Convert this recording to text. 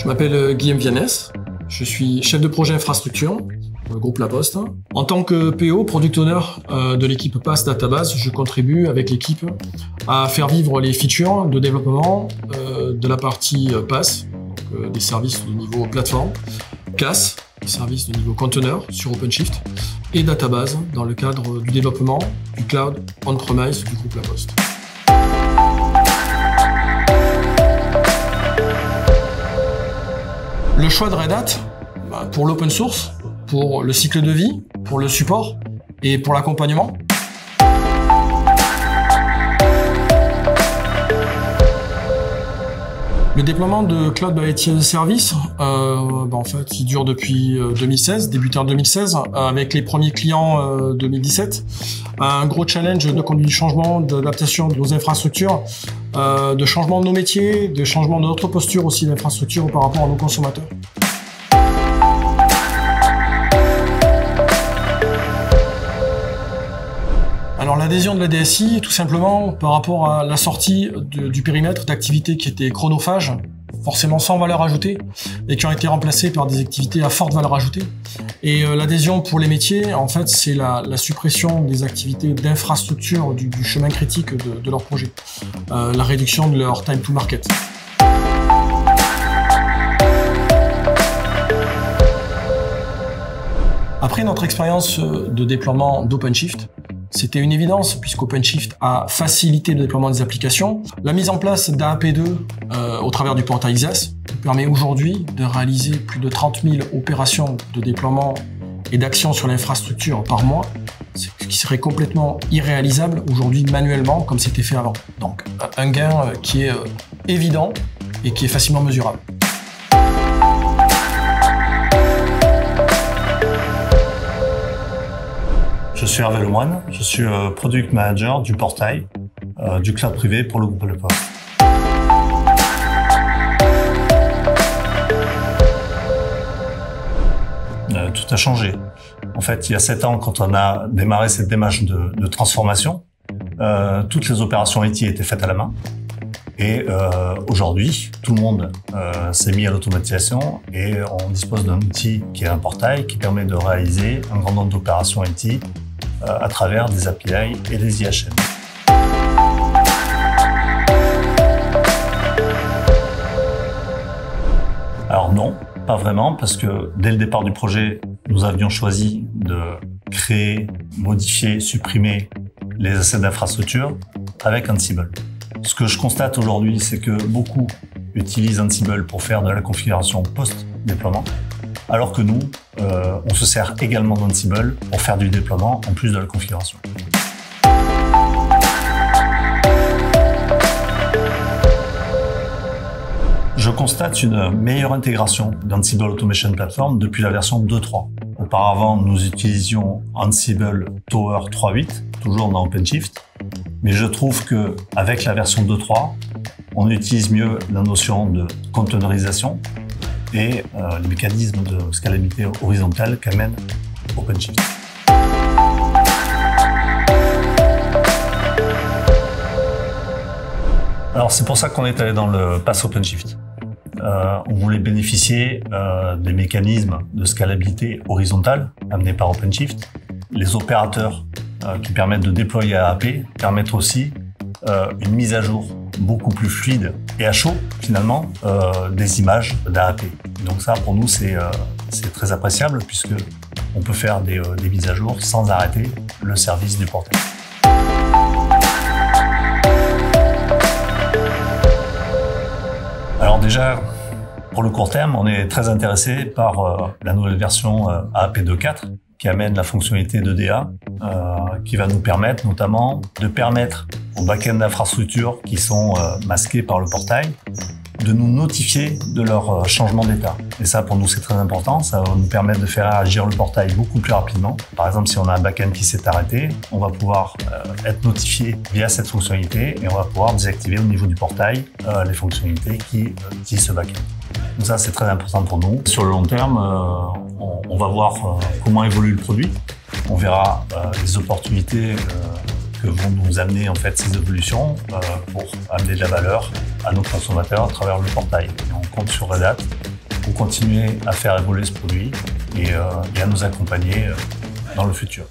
Je m'appelle Guillaume Vianès, je suis chef de projet infrastructure pour le groupe La Poste. En tant que PO, Product Owner de l'équipe PaaS Database, je contribue avec l'équipe à faire vivre les features de développement de la partie PaaS, donc des services de niveau plateforme, CaaS, des services de niveau conteneur sur OpenShift, et Database dans le cadre du développement du cloud on-premise du groupe La Poste. Le choix de Red Hat, pour l'open source, pour le cycle de vie, pour le support et pour l'accompagnement. Le déploiement de Cloud by IT as a Service, en fait, il dure depuis 2016, débuté en 2016, avec les premiers clients 2017. Un gros challenge de conduite du changement, d'adaptation de nos infrastructures, de changement de nos métiers, de changement de notre posture aussi d'infrastructure par rapport à nos consommateurs. Alors l'adhésion de la DSI, tout simplement par rapport à la sortie du périmètre d'activités qui étaient chronophages, forcément sans valeur ajoutée, et qui ont été remplacées par des activités à forte valeur ajoutée. Et l'adhésion pour les métiers, en fait, c'est la suppression des activités d'infrastructure du chemin critique de leur projet, la réduction de leur time to market. Après notre expérience de déploiement d'OpenShift, c'était une évidence puisqu'OpenShift a facilité le déploiement des applications. La mise en place d'AAP2 au travers du portail XaaS permet aujourd'hui de réaliser plus de 30 000 opérations de déploiement et d'action sur l'infrastructure par mois, ce qui serait complètement irréalisable aujourd'hui manuellement comme c'était fait avant. Donc un gain qui est évident et qui est facilement mesurable. Je suis Hervé Lemoine, je suis Product Manager du portail du cloud privé pour le groupe La Poste. Tout a changé. En fait, il y a 7 ans, quand on a démarré cette démarche de transformation, toutes les opérations IT étaient faites à la main. Et aujourd'hui, tout le monde s'est mis à l'automatisation et on dispose d'un outil qui est un portail qui permet de réaliser un grand nombre d'opérations IT à travers des API et des IHM. Alors non, pas vraiment, parce que dès le départ du projet, nous avions choisi de créer, modifier, supprimer les assets d'infrastructure avec Ansible. Ce que je constate aujourd'hui, c'est que beaucoup utilisent Ansible pour faire de la configuration post-déploiement, alors que nous, on se sert également d'Ansible pour faire du déploiement en plus de la configuration. Je constate une meilleure intégration d'Ansible Automation Platform depuis la version 2.3. Auparavant, nous utilisions Ansible Tower 3.8, toujours dans OpenShift, mais je trouve que avec la version 2.3, on utilise mieux la notion de containerisation et les mécanismes de scalabilité horizontale qu'amène OpenShift. Alors c'est pour ça qu'on est allé dans le PaaS OpenShift. On voulait bénéficier des mécanismes de scalabilité horizontale amenés par OpenShift. Les opérateurs qui permettent de déployer AAP permettent aussi une mise à jour beaucoup plus fluide et à chaud finalement des images d'AAP. Donc ça pour nous c'est très appréciable puisque on peut faire des mises à jour sans arrêter le service du portail. Alors déjà pour le court terme on est très intéressé par la nouvelle version AAP 2.4 qui amène la fonctionnalité de DA qui va nous permettre notamment de permettre aux back-end d'infrastructures qui sont masqués par le portail de nous notifier de leur changement d'état. Et ça, pour nous, c'est très important. Ça va nous permettre de faire réagir le portail beaucoup plus rapidement. Par exemple, si on a un back-end qui s'est arrêté, on va pouvoir être notifié via cette fonctionnalité et on va pouvoir désactiver au niveau du portail les fonctionnalités qui utilisent ce back-end. Donc ça, c'est très important pour nous. Sur le long terme, on va voir comment évolue le produit. On verra les opportunités que vont nous amener en fait ces évolutions pour amener de la valeur à nos consommateurs à travers le portail. Et on compte sur Red Hat pour continuer à faire évoluer ce produit et à nous accompagner dans le futur.